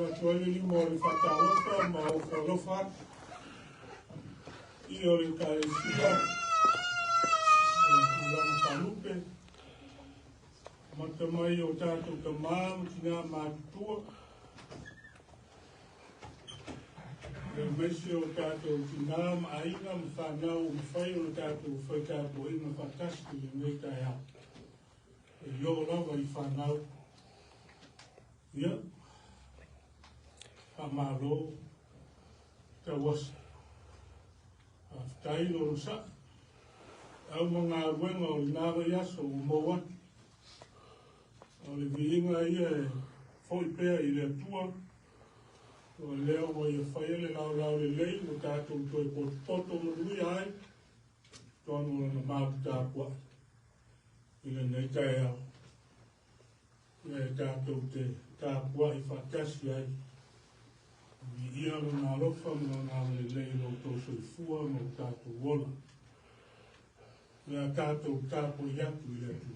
tuani mo le whakarofa, ma o wharofa, I o le karesia, kulama kanupe, matamai o tātou tamām, tina mātua, le mesi o tātou tina maaina, mwhanau, mwhai o tātou whaikapo ina whakasti le nei tai hau. E yo lava I whanau, ia, Amaro, ta wasa. Tai no sa. Au mga wenga o nava yaso o moa. O le viinga ia e foi pea I le tua. O leo o ia whaia le lau le lei, o tātou toi poto mo nui ai. Tono na mātu tāpua. I le nei tai au. Ia tātou te tāpua I whakasi ai. Ia no ngā rofa mo ngā le lei no tō soifua no tātou wola. Ia tātou tāpo I atu I atu.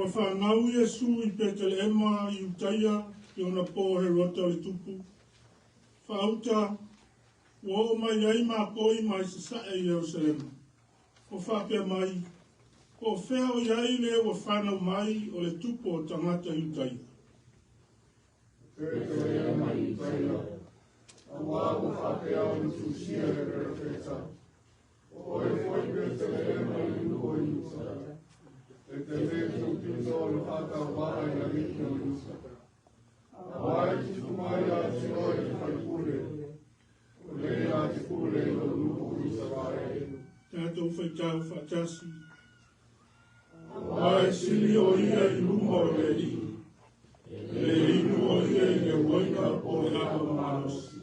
Whanau Iesu I Betelema I Utaia I ona pō he rota le tupu. Whauta, o mai ai mā pōi mai se sae I Jerusalema. O whapea mai, o whea o iai le o whanau mai o le tupu o tangata I Utaia. Betelema I Utaia, a wā o whapea o tusia le perfeta. O e foi Betelema I Lua I Utaia. E te vetu pito lo hata wara I aliki o Lusa. Wai ti tumai a te oi te whaipule. O le a te pule o lupu I Savae. Tātou whaitau whaitasi. Wai sili o ia I luma o le I. Le inu o ia I le waina o le hapa marosi.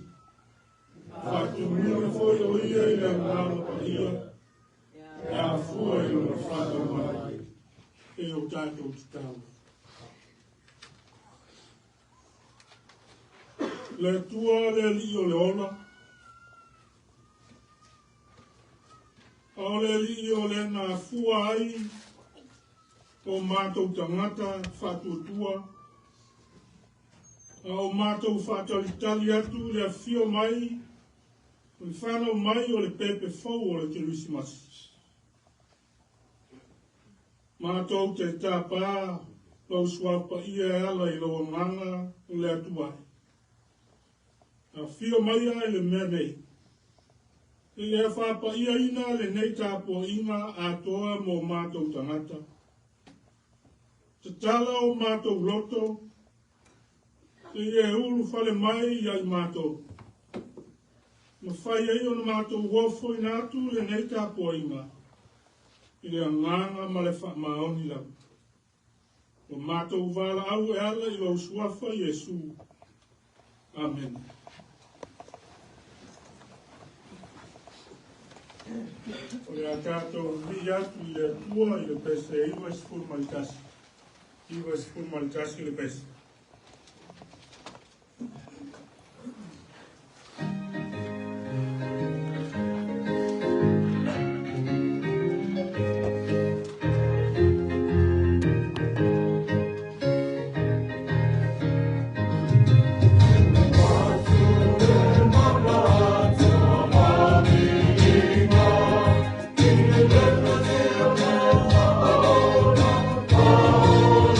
Whatu muna foi o ia I le ngāma pa ia. E a fua I lo whata mai. E o tātou te tau. Le tua le li o le ola. O le li o le na fua ai. O mātou tangata whatuatua. O mātou whatalitali atu le fio mai. O le whanau mai o le pepe fau o le Kirisimasi. Mātou te tāpā, lau suapa ia e ala I loa nganga o le atuai. A whio mai ai le mea nei. E le whapa ia ina le nei tāpua inga atoa mō mātou tangata. Te tala o mātou loto, e e ulu whale mai ai mātou. Ma whai ai o na mātou wofo ina atu le nei tāpua inga. I le nganga ma le whamaoni lau. O mātou wala au e ala I lau suafa Iesu. Amen. O le a tātou mi atu I le atua I le pese e iwa sifur malikasi. Iwa sifur malikasi I le pese. Oh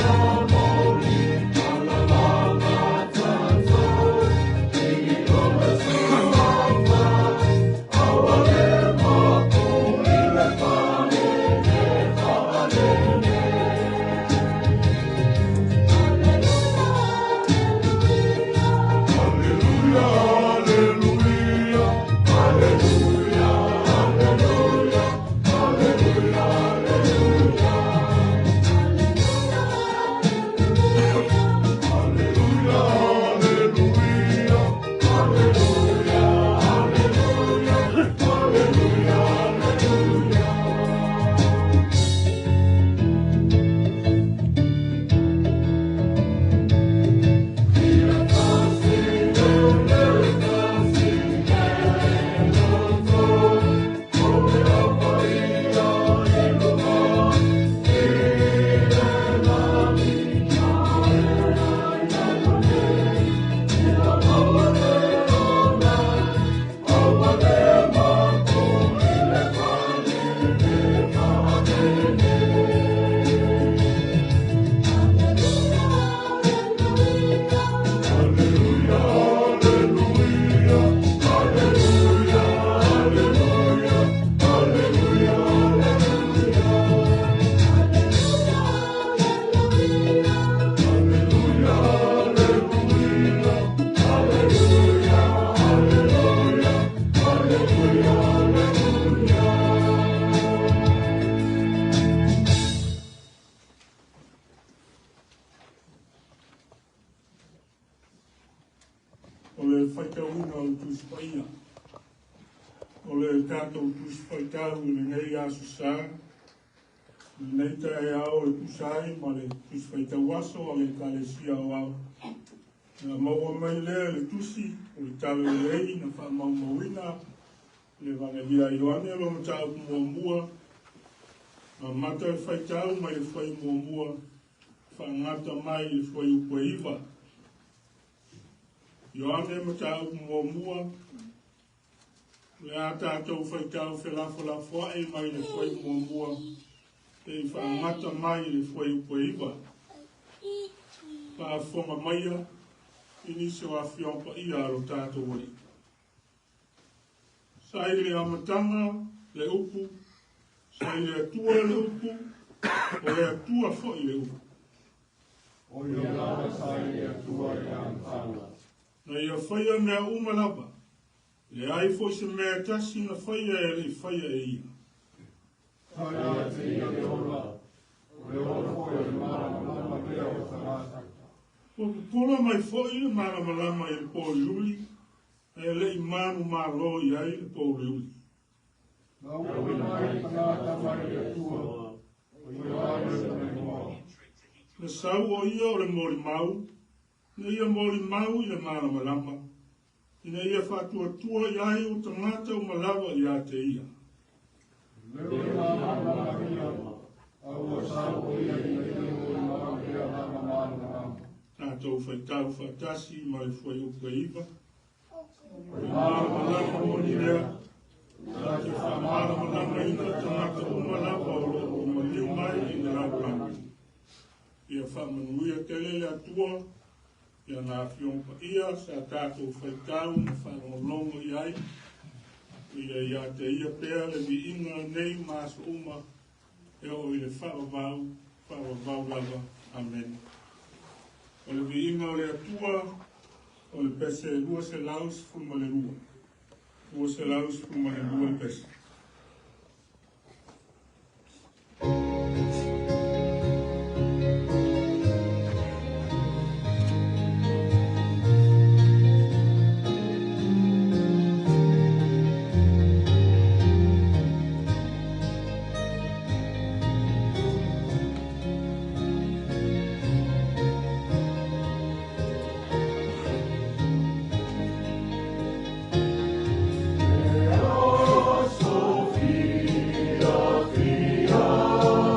whaitau ina o tusi paia. O le tātou tusi whaitau i le nei asu sā. Nei tae ao e kusai ma le tusi whaitau aso a le kalesia o au. Nā maua mai lea le tusi o le tawe o lei na wha maumauina. Le vane via Ioane lo matau mua. Ma mata e whaitau mai le whai mua. Whangata mai le whai ukwe iwa. Ioane matau mua. Le a tātou whaitau whelafo e mai le whai mua. E whangata mai le whai ukwe iwa. Pa whonga maia. Inisi wa whiompa ia aro tātou wari. Sai le amatanga le upu. Sai le atua le upu. O le atua fo i le upu. O ia lava sai le atua le amatanga. Na ia whaia mea umalapa. Le ai fo se mea tasi na whaia e le whaia e ia. Whaia te ia le ola. O le ola fo e mara mea o tarasa. O pola mai fo i le mara malama i le pōri uli. E le i manu malo i ai le pōri uli. Na ui mai kanata mai le atua. O ia le moa. Na sau o ia o le mori mau. Na ia mori mau i le mara malama. Ina ia whatua tua i ai o tangata o malawa i a te ia. Le mara malama. Au o sau o ia i le mori mau i a mara malama. Tātou whaitau whaitasi mai whai uka iwa. Mara malama o ni rea. Tātou whamara malama ina tangata o malawa o lo o maliu mai i le raurangi. Ia whamanuia te lele atua. Ia nā whiompa ia sa tātou whaitau na whanongongo i ai. Ia te ia pēr le vi inga nei māsa uma. E o i le whaavau lava. Amen. O le vi inga o le atua, o le pese lua se laus fuma le lua. Lua se laus fuma le lua le pese. Sofia, Fia.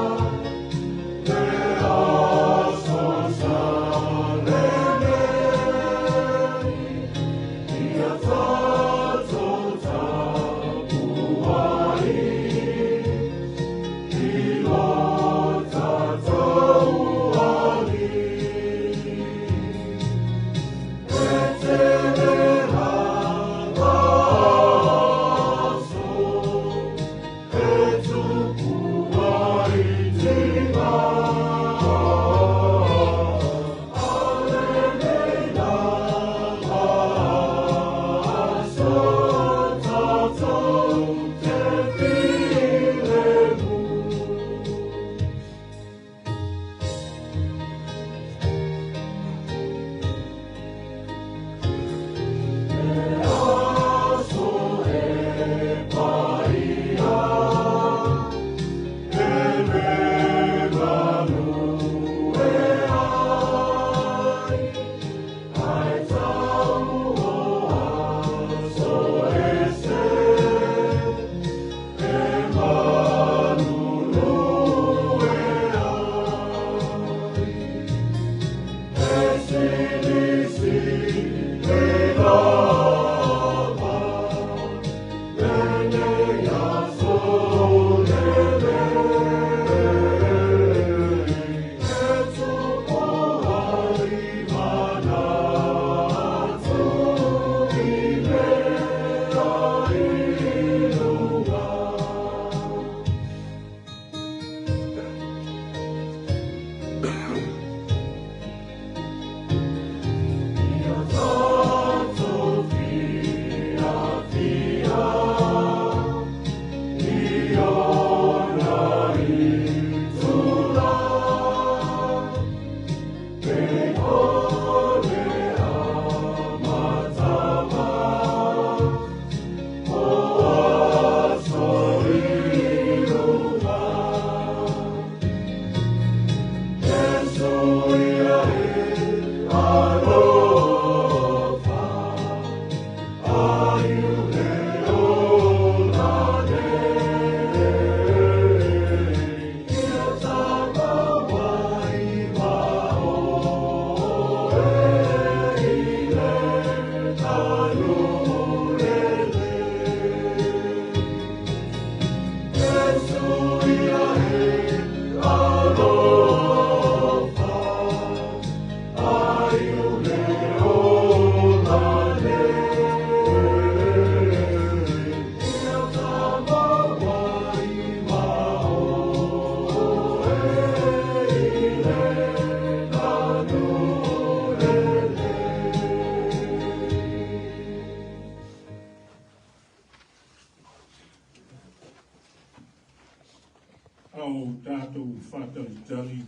Au tātou whātalitali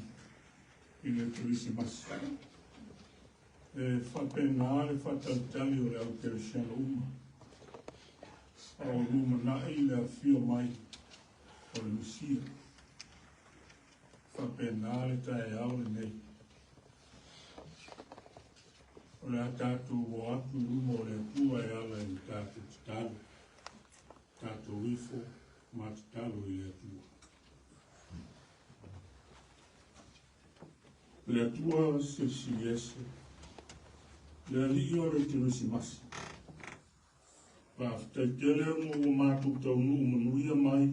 I le Krismas. Whapena le whātalitali o le Aoteresiana uma. Au luma nai le whio mai o le Musia. Whapena le tae au le nei. O le tātou o atu luma o le pua e ala I tātou talo. Tātou ifo mātalo I le atua. Le atua se siese, le alio le Krismas. Whaftaitele mo mātou tau nuu manuia mai,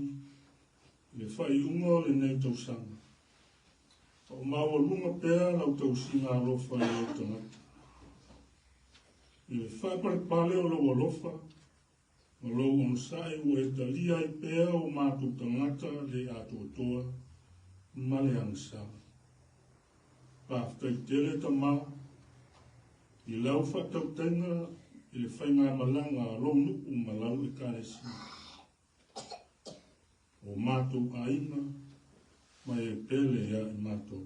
le whaiunga le nei tau sanga. O maua lunga pēr lau tau singa alofa I o tangata. I le whaparepale o lau alofa, ma lau onusai o e talia I pēr o mātou tangata le atoa ma le angsara. Whaftaitele ta mā, I lau whatautenga I le whainga malanga alo nuku malau I karesi. O mātou aina, mai e pele ia I mātou.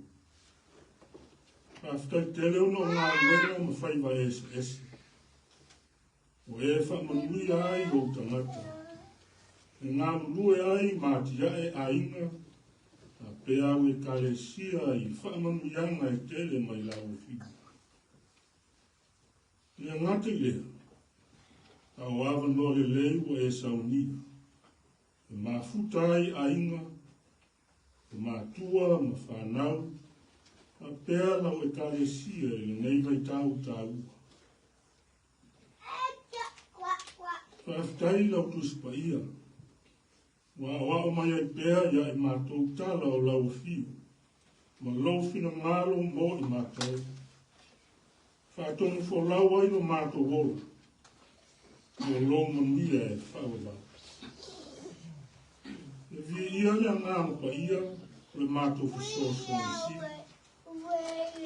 Whaftaitele uno ngā wena ma whaiva ese. O e whamanui ai o tangata. E ngā lue ai mātia e aina, a pea o e kalesia I whaamanuianga e tele mai lau whiu. Ia ngate lea, a o awa no le leu o e saunia. E mafuta ai ainga, e matua ma whanau, a pea lau e kalesia I nei vai tau tau. Whaftai lau tuspa ia. Wa mai ai pēr ia I mātou tala o lau whiu. Ma lau whina ngalo mo I mātou. Whātonu fo lau ai no mātou holo. Mo lau manuia e whawala. E vi ia ia ngā mapa ia, le mātou whasoso I si.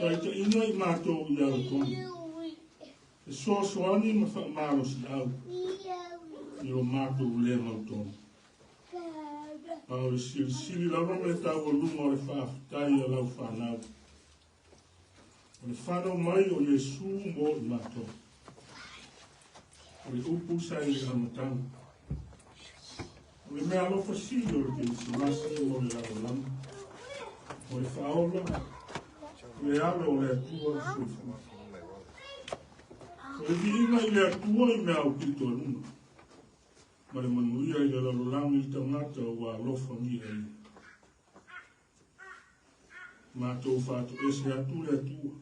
Taita ina I mātou ia o tonu. E soso ani ma whaamaro si au. I o mātou le mau tonu. Au sili lava me tau o lunga o le whaafitai a lau whanau. O le whanau mai o Jesu mo I mātou. O le upu sai le amatanga. O le mea lofa si o le Krismasi mo le lau lama. O le whaola, o le ale o le atua suifu. O le viinga I le atua I mea au pito alunga. Ma le manuia I le lalolami I tangata wa alofa mi e. Mātou whātou ese atu le atua.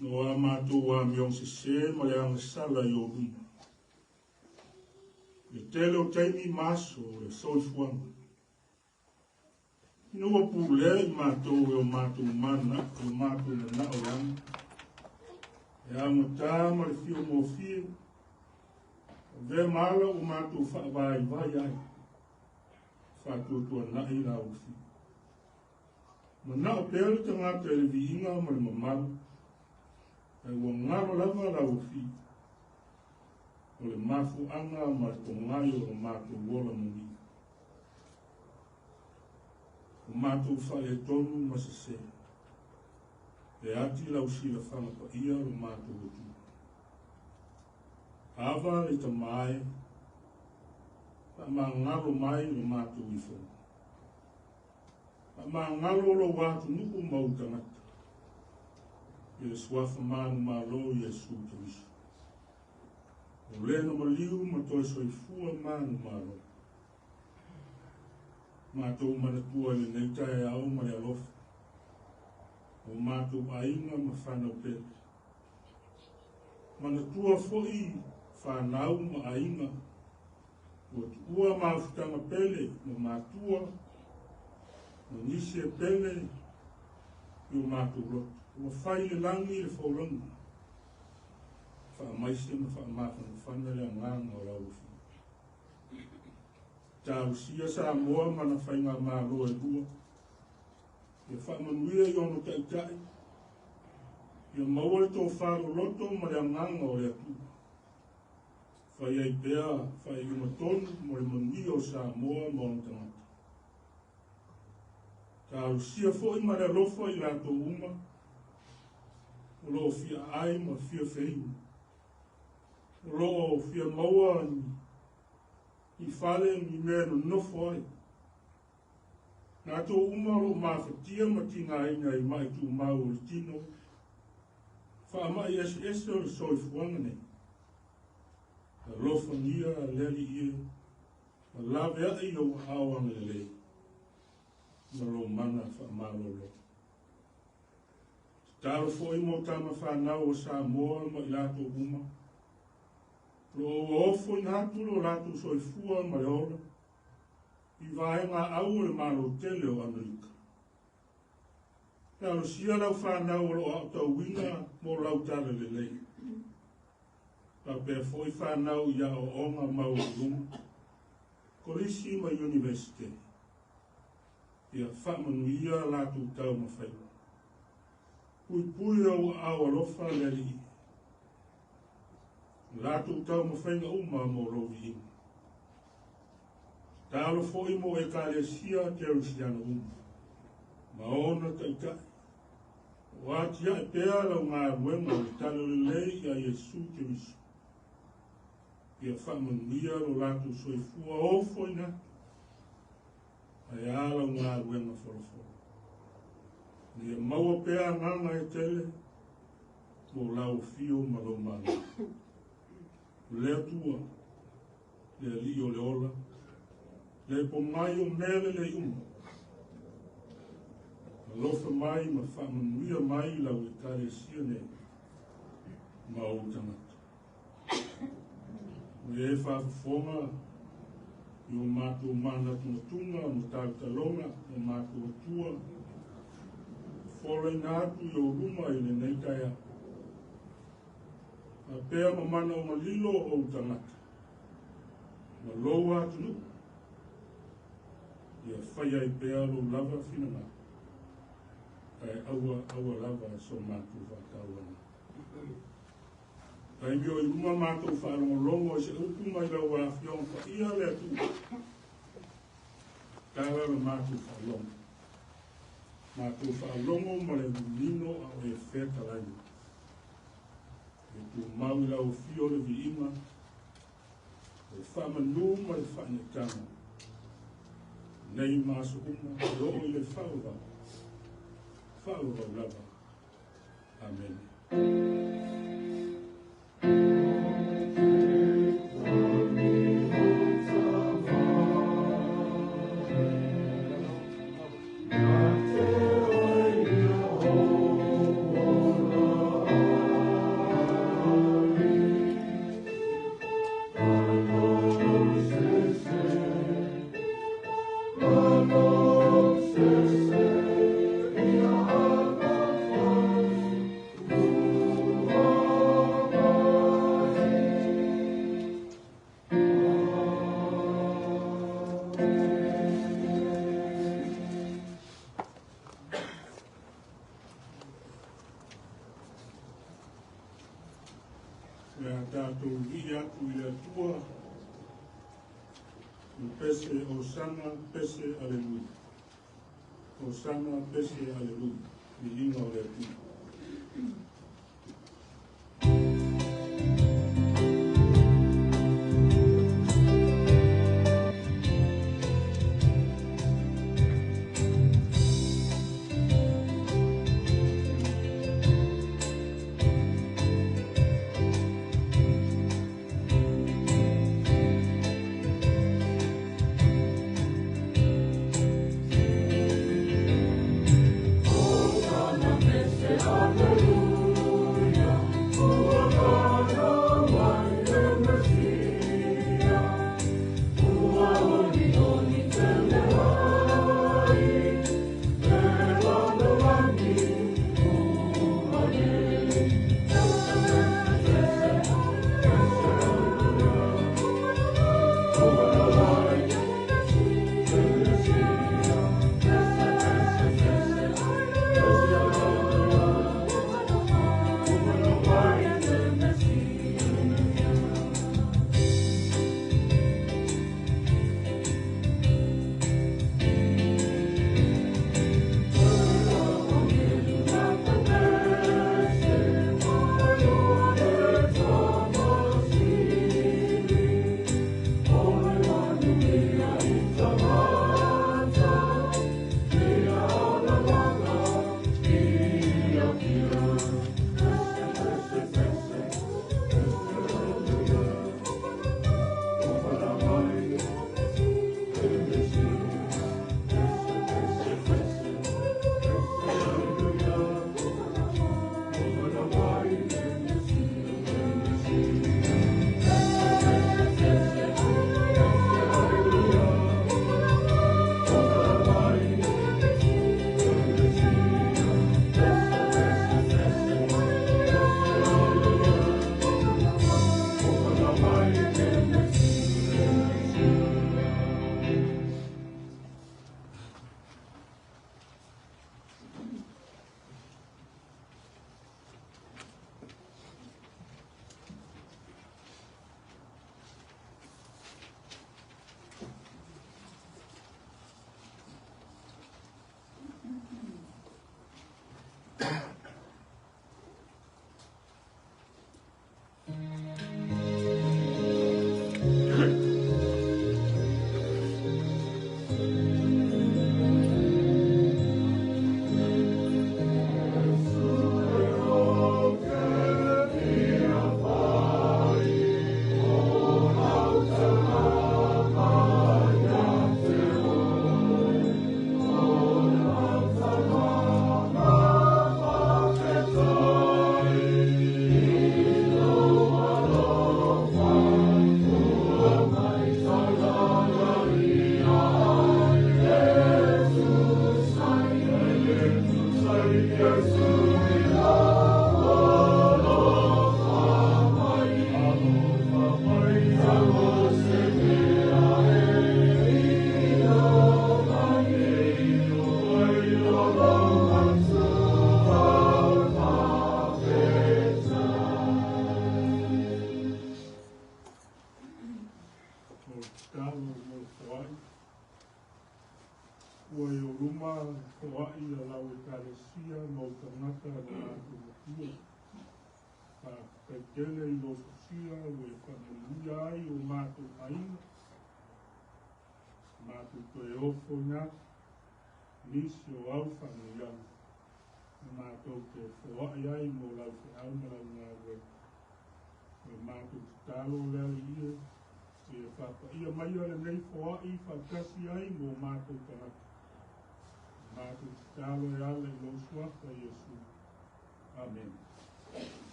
No a mātou wa miong se ma le anga sala I o ruma. Le tele o teimi maso o le soifuanga. Ino wa pule I mātou e o mātou mana, o mātou na o anga. E amata ma le fio mo fio. Ve mala o mātou whaavai vai ai. Whātua nai la o fi. Ma na o pēle te ngāta e viinga ma le mamalu. E ua ngaro lava la o fi. O le mafu anga ma le tongai o le mātou wola muni. O mātou whae tonu ma se se. E ati lau sila whanga pa ia o mātou o tu. Ava le ta mai, pa ma ngalo mai le mātou ifo. Ma ngalo lo watu nuku mautangata. Ia swafa manu malo Yesu Kristo. O lena maliu ma toi soifua manu malo. Mātou manatua le nei tae au ma le alofa. O mātou ainga ma whanau pele. Manatua foi whanau ma ainga. O tua mawhutanga pele ma mātua. Ma nisi e pele i o mātou roto. O whai le langi le whauranga. Whaamaise ma whaamawhana whana le anganga o rauwhi. Tau sia sa moa mana whainga mā loa e rua. Ia whaamanuia i ono taitai. Ia maua tō whāro roto ma le anganga o le atu. Whai ai pēa, whai i matonu mo le manuia o sa moa ma ono tangata. Tau sia fōi ma le lofa i lato uma. O loo fia ai ma fia wheinga. O loo fia maua ni. I whale ni mea no nofo ai. Nā tō umaro mawhatia ma tina inga i mai tū mau o tino. Whaamai ese o le soifuanga nei. A lofa nia a leri ie. A lawe ai o awanga le lei. Ma lo mana whaamalo lo. Tāro fo i mo tama whanau o sa moa ma i lato uma. Lo ofo i hatu lo lato soifua ma le ola. I vaenga au le malo tele o Amerika. Tāro sia lau whanau o lo au tau winga mo lau tala le lei. Ta pe fo i whanau i a o onga mau lunga. Korisi ma universite. Ia whamanuia lato tau ma whainga. Pui au au alofa le li. Lato tau ma whainga uma mo rovi inga. Tālo fōi mo e kālesia te rusiana uma. Maona taikai. Wātia e pēa lau ngā ruenga o talo le lei a Yesu Kristo. Ia whamanuia lo lato soifua ofo ina. Ai ala ngā ruenga wholofolo. Ia maua pēa nganga e tele. Mo lau fio malo mana. Lea tua. Lea li o le ola. Le po mai o mele le uma. Lofa mai ma whamanuia mai lau e kare sia ne. Ma o tangata. E whaafonga i o mātou mana tunga mo tāu talonga o mātou tua. Whore nātu i o ruma i le neikaya. A pēa ma mana o malilo o tangata. Ma loa atu ia whaia i pēa lo lava whinanga. Kai aua lava so mātou whakawana. Kai mio i ruma mātou whaalongolongo i se upu mai lau a whiong pa ia le atu. Kāra le mātou whaalongo. Mātou whaalongo ma le nino a o e wheta lainu. E tu mau lau whio le vi ima. E whamanu ma le whanekanga. Nei maso uma, lo i le whaura. Whaura lava. Amen. Tātou vi atu i le tua, pese osana, pese aleluia. Osana, pese aleluia. I inga o le tua. Amen.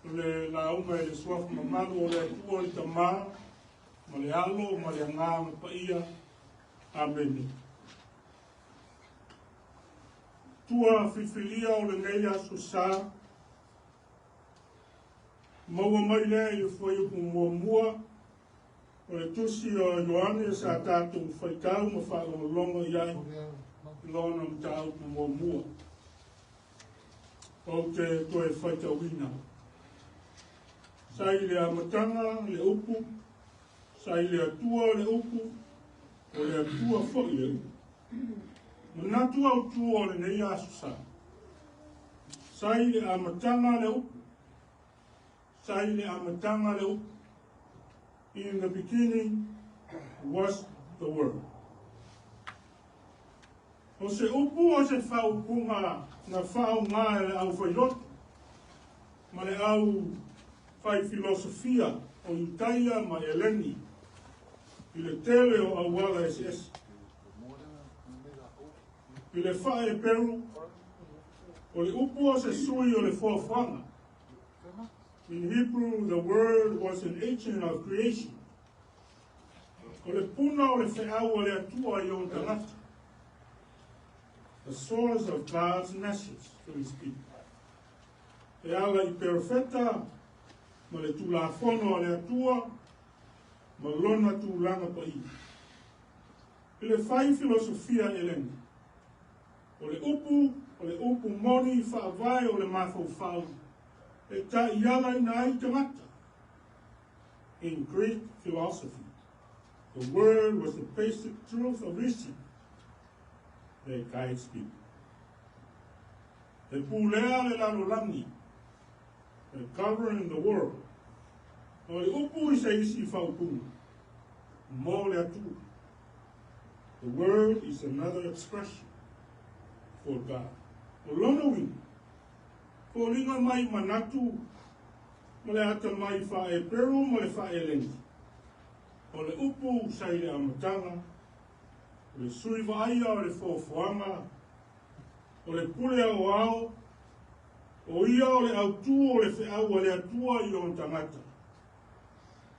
Le la uma le suafu mamanu o le tua i tamā, ma le alo, ma le ngā ma paia. Amen. Tua whiwhilia o le nei aso sā, maua mai lea i whai upu mua mua, o le tusi o Ioane sa tātou whaitau ma whaolonga iai, lona mta upu mua mua. O te toe whaitauina. Sai le amatanga le upu, sai le atua le upu, o le atua fwoi le upu. Manatu au tua o le nei asu sa. Sai le amatanga le upu, sai le amatanga le upu. In the beginning was the Word. O se upu o se whau kunga na whau ngā le au whairotu, ma le au fai filosofia o Itaia ma Eleni i le tele o awala SS. I le whae peru o le upu o se sui o le whawhanga. In Hebrew, the word was an agent of creation. O le puna o le wheau o le atua i o tangata. The source of God's message, so to speak. E ala I perfeta, ma le tulafono o le atua, ma lona tūlanga pa I. I le whai filosofia eleni. O le upu moni whaavai o le mawhau. E ta iala I nai tangata. In Greek philosophy, the word was the basic truth of reason that guides people. E pūlea le lalolangi, governing the world. O le upu I se isi whaupunga. Mo le atu. The word is another expression for God. O lono wini. O linga mai manatu. Mo le ata mai whae peru, mo le whae lengi. O le upu sai le amatanga. O le sui vaia o le whawhanga. O le pule au ao. O ia o le autu o le whiau o le atua I o tangata.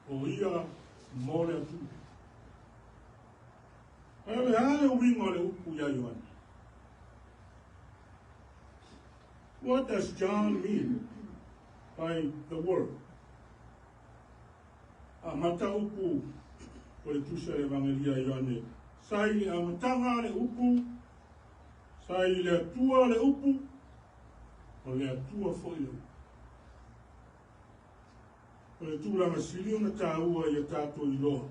O ia mo le atu. Ale hale winga o le upu ia Ioane. What does John mean by the word? Amata upu o le tusa le evangelia Ioane. Sai le amatanga le upu. Sai le atua le upu. O le atua foi le upu. O le tūlanga sili o na tāua i a tātou i loa.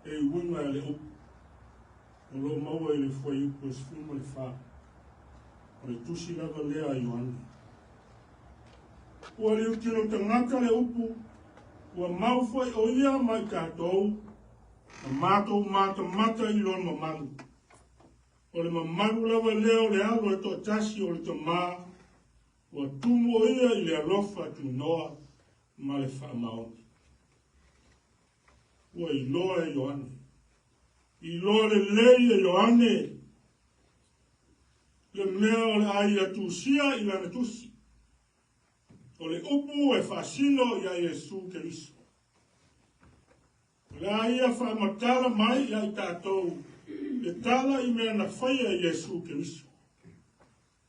E I winga le upu. O lo maua I le fuai upu e sfuma le wha. O le tusi lava lea I Ioane. Ua le utino tangata le upu. Ua mau fuai o ia mai tātou. A mātou mata I lona mamalu. O le mamalu lava lea o le alo e to tasi o le tamā. Ua tumu o ia I le alofa tu noa. Ma le wha maoni. Ua I loa e Ioane. I loa le lei e Ioane. Le mea o le ai atu sia I lana tusi. O le upu e whasino I a Jesu Keriso. Le ai a whamatala mai I a I tātou. Le tala I mea na whaia I Jesu Keriso.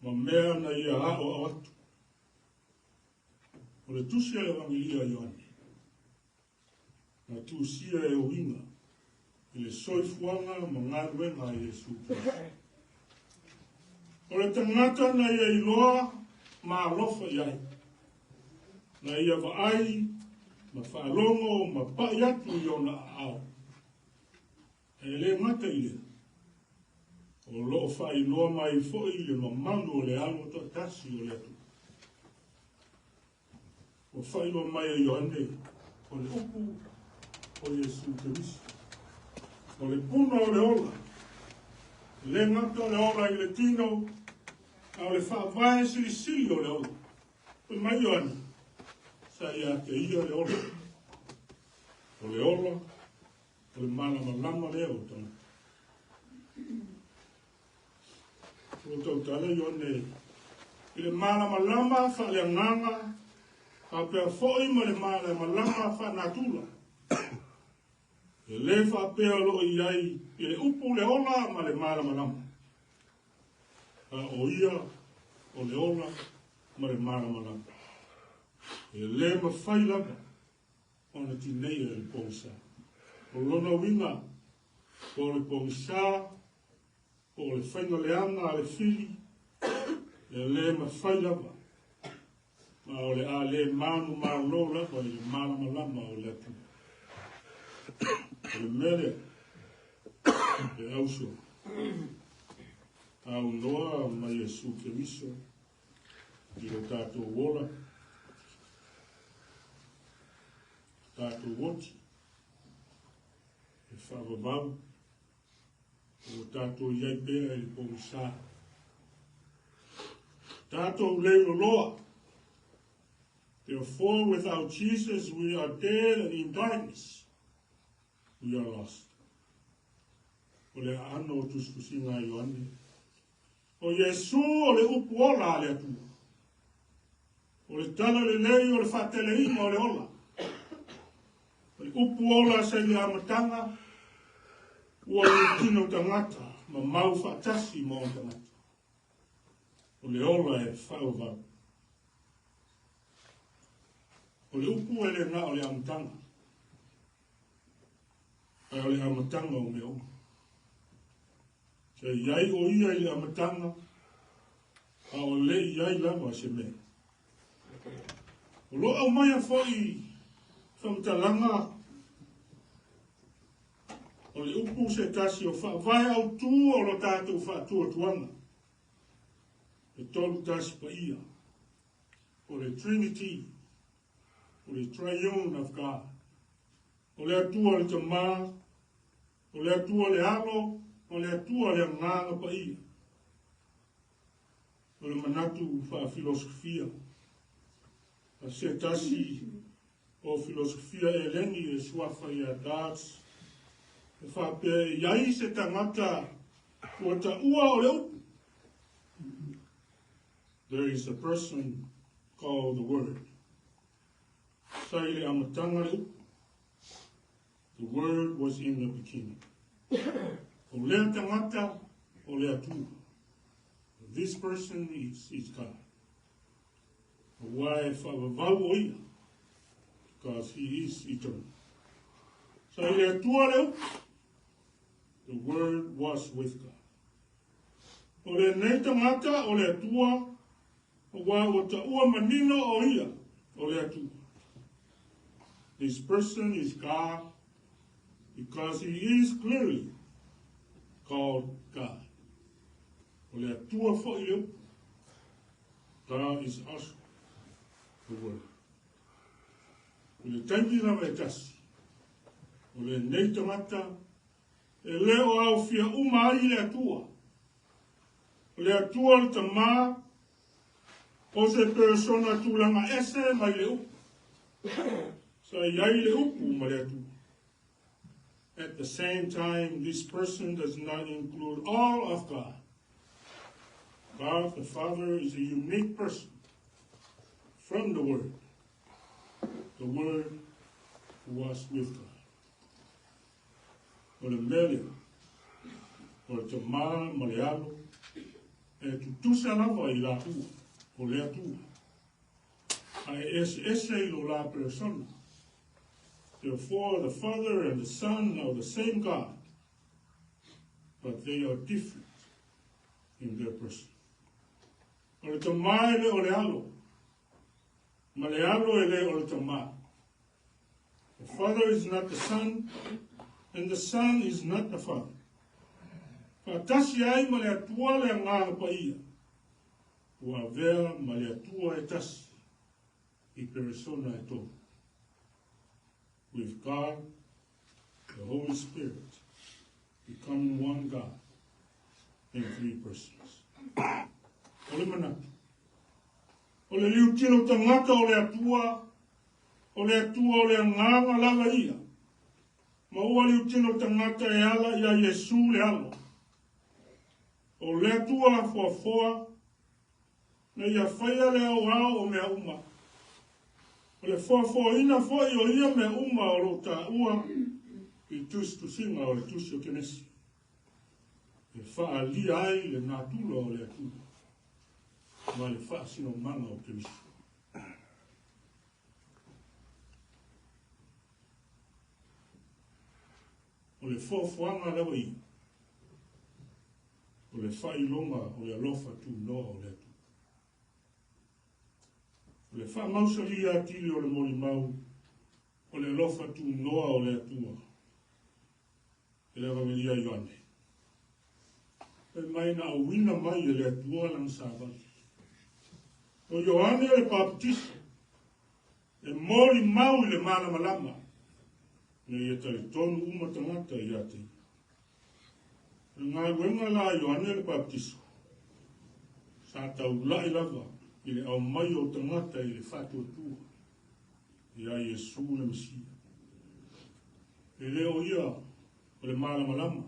Ma mea na I a ao a atu. O le tusi e evangelia Ioane. Na tusia e uinga. I le soifuanga ma ngaruenga a Jesu Keriso. O le tangata na ia I loa ma alofa I ai. Na ia vaai, ma whaalongo, ma pai atu I ona ao. E le ngata I le. O loo whai loa mai foi I le mamanu o le alo to tasi o le atu. O whai loa mai e Ioane, o le upu o Jesu Keriso. O le puna o le ola. Le ngata o le ola I le tino, a o le whaavae sili o le ola. O mai Ioane, sa ia te ia le ola. O le ola, o le malama lea o tana. O tau tala Ioane, I le malama whale nganga, a pia foi ma le malama whanatula. E le whapea lo I ai, I le upu le ola ma le malama. O ia, o le ola, ma le malama. E le mawhai lava, o na tinei e le pongsa. O lona winga, o le pongsa, o le whainga leanga a le fili, e le mawhai lava. Ma o le a le manu malo lava, I le malama o le atu. O le mere, e auso. Au noa ma Jesu Keriso, I le tātou wola, tātou woti, e whavavau, o tātou iai pēra I le pongsa. Tātou leilo loa. Therefore, without Jesus, we are dead and in darkness. We are lost. O le ano tuskusinga Ioane. O Jesu o le upu ola le atu. O le tala le lei o le whateleina o le ola. O le upu ola sa le amatanga. Ua le tino tangata. Ma mau whatasi mo tangata. O le ola e whauvau. O le upu e le nga o le amatanga. O le amatanga o me o. Se iai o ia I le amatanga, a o le iai lava se me. O lo au mai a foi whamtalanga, o le upu se tasi o vai au tu o lo tātou whātua tuanga. E tolu tasi pa ia, o le Trinity, o le Triune of God, o le atua le tamā, o le atua le alo, o le atua le nganga pa ia. O le manatu wha filosofia. A se tasi o filosofia e lengi e suafa I a darts. E wha pe iai se tangata ua ta ua o le upu. There is a person called the Word. Sai le amatanga le upu. The Word was in the beginning. O lea tangata, o lea tu. This person is God. Why whavavau o ia? Because He is eternal. So lea tua leo, the Word was with God. O lea nei tangata, o lea tua, o wā o ta ua manino o ia, o lea tu. This person is God because he is clearly called God. O le atua fo i leu. God is also the Word. O le taimi na mai tasi. O le nei tamata. E leo au fia uma ai le atua. O le atua le tamā. O se persona tūlanga ese mai le upu. Sa iai le upu ma le atua. At the same time, this person does not include all of God. God the Father is a unique person from the Word who was with God. O le melia, o le tamā ma le alo, e tutusa lava I la tua, o le atua. Ai ese I lo la persona. Therefore, the Father and the Son are the same God, but they are different in their person. O le tamā ele o le alo. Ma le alo ele o le tamā. The Father is not the Son, and the Son is not the Father. Fatasi ai ma le atua le ngā pa ia. Ua vea ma le atua e tasi. I persona e tō. With God, the Holy Spirit, becoming one God in three persons. O le manatu. O le liu tino tangata o le atua o le nganga lava ia. Ma ua liu tino tangata e ala ia Yesu le alo. O le atua foa na ia whaia le au o mea uma. O le foa ina foi o ia mea uma o lo ta ua I tusi tu singa o le tusi o kenesi. E wha li ai le natula o le atua. Ma le wha sino manga o kenesi. O le foanga lawa I. O le wha ilonga o le alofa tu noa o le atua. O le wha mausa li atili o le mori mau. O le alofa tu noa o le atua. E le wamelia Ioane. E mai na awina mai e le atua lang sabati. O Ioane le baptista. E mori mau le mana malama. Ne ia tali tonu uma tangata I ate. E ngā wenga la Ioane le baptista. Sa tau lai lava. I le au mai o tangata I le whatu atua. Ia Yesu le Mesia. E leo ia o le malama.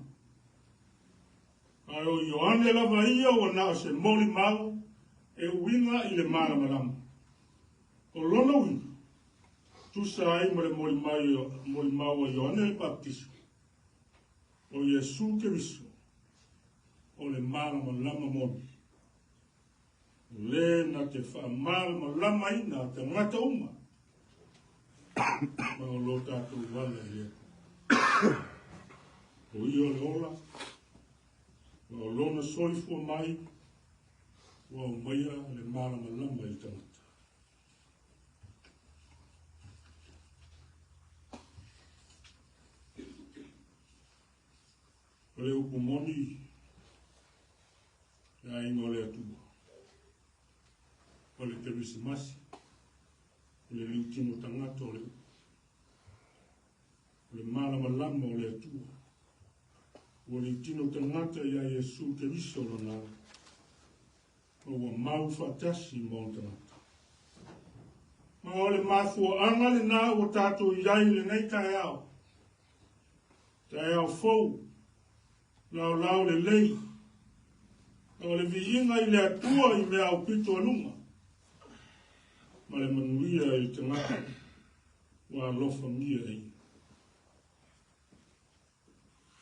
Ai o Ioane lava ia o na se moli mau e winga I le malama. O lona winga. Tusa ai mo le moli mau o Ioane le baptiso. O Yesu ke viso. O le malama moli. Le na te wha malama ina te ngata uma. Ma o lo tātou wala ia. O ia le ola. Ma o lona soifua mai. Wa o maia le malama I tangata. O le upumoni. Ia ingo le atua. O le Kerisimasi. O le liutino tangata o le malama o le atua. O le liutino tangata ia Yesu Keriso lona. O wa mau fatasi mo tangata. Ma o le mafua anga le na o tātou iai le nei tae au. Tae au fou. Lau le lei. O le viinga I le atua I mea au pito anunga. Ma le manuia I te ngata. Wa lofa ngia ei.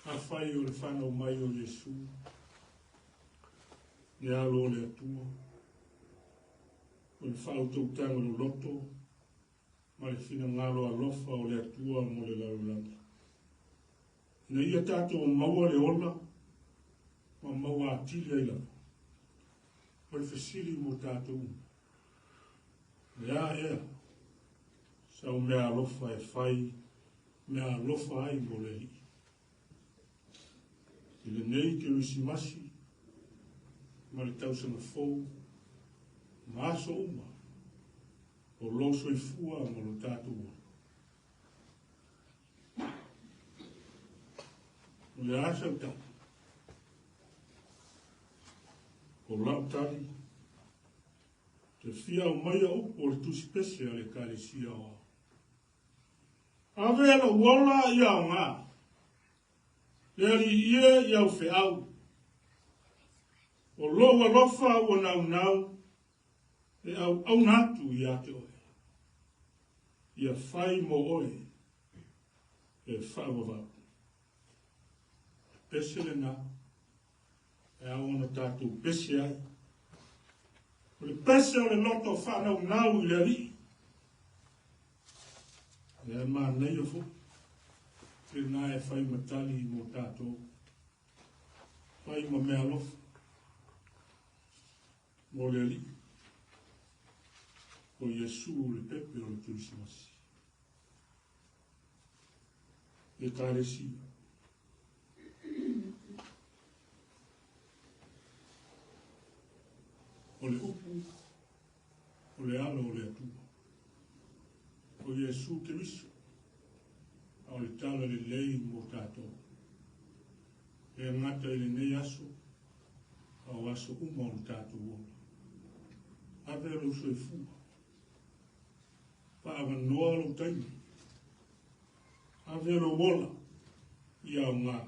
A whai o le whanau mai o Yesu. Ne alo le atua. O le whau tautanga no loto. Ma le whina ngalo a lofa o le atua mo le laulanga. Ina ia tātou maua le ola. Ma maua atili ai lava. O le whesiri mo tātou. Ea. Sa tau mea alofa e whai, mea alofa ai mo le li. I le nei ke luisi masi, ma le tau sana fou, ma aso uma, o loso i fua mo lo tātu o. O le asa o tau. O lau tali, te fia o mai a upo le tusi pese a le kare sia o. Ave ala uola i au ngā. Le ali ie i au fe au. O loa lofa o nau nau, e au natu i ate oe. Ia whai mo oe, e whaavavau. Pese le nā, e au ona tātou pese ai. O le pese o le loto whanau nau i le ri. E mā nei o fo. Ke nā e whai matali mo tātou. Whai ma mea lofa. Mo le ri. O Yesu le pepe o le Christmas. E karesi. O le upu, o le alo, o le atua. O Yesu Kiriso, a o le tala le lei mo tātou. E ngata i le nei aso, a o aso uma o le tātou o. Ave lo so e fua. Pa ava noa lo taimi. Ave lo wola, ia o ngā.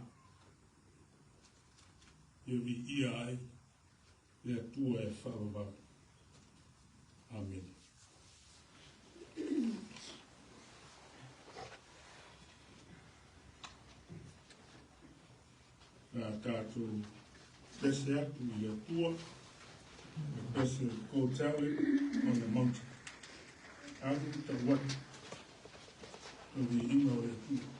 Ia vi ia ai. Le atua e whaavavau. Amen. Nā tātou pese atu i atua, pese kōtaue on the mountain. Ahu ta watu, o vi inga o le atua.